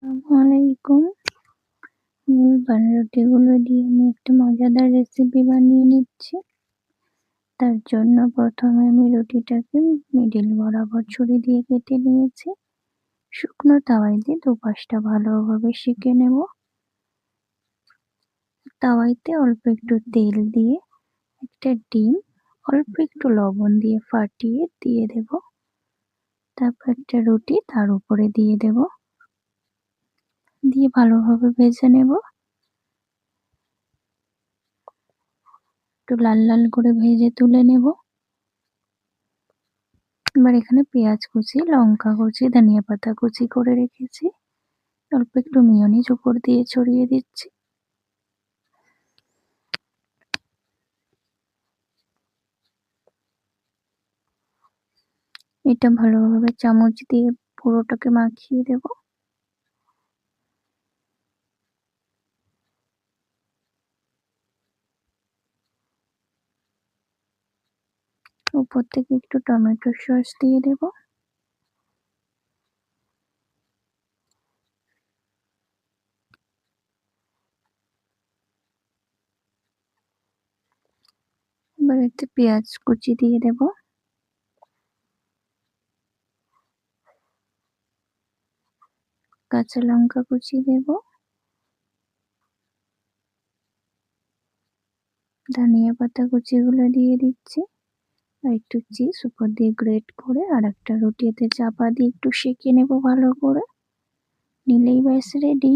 আসসালামাইকুম। পাউরুটিগুলো দিয়ে আমি একটা মজাদার রেসিপি বানিয়ে নিচ্ছি। তার জন্য প্রথমে আমি রুটিটাকে মিডিল বরাবর ছুরি দিয়ে কেটে নিয়েছি। শুকনো তাওয়ায় দিয়ে দুপাশটা ভালোভাবে সেঁকে নেব। তাওয়াইতে অল্প একটু তেল দিয়ে একটা ডিম অল্প একটু লবণ দিয়ে ফাটিয়ে দিয়ে দেব। তারপর একটা রুটি তার উপরে দিয়ে দেব, দিয়ে ভালোভাবে ভেজে নেব। একটু লাল লাল করে ভেজে তুলে নেব। এবার এখানে পেঁয়াজ কুচি, লঙ্কা কুচি, ধনিয়া পাতা কুচি করে রেখেছি। অল্প একটু মেয়োনিজ উপর দিয়ে ছড়িয়ে দিচ্ছি। এটা ভালোভাবে চামচ দিয়ে পুরোটাকে মাখিয়ে দেব। উপর থেকে একটু টমেটো সস দিয়ে দেব। এবার এতে পেঁয়াজ কুচি দিয়ে দেব। কাঁচা লঙ্কা কুচি দেব। ধনিয়া পাতা কুচিগুলো দিয়ে দিচ্ছি। আর একটু চিজ উপর দিয়ে গ্রেট করে আর একটা রুটি এতে চাপা দিয়ে একটু সেঁকে নেব ভালো করে। নিলেই ব্যাস রেডি।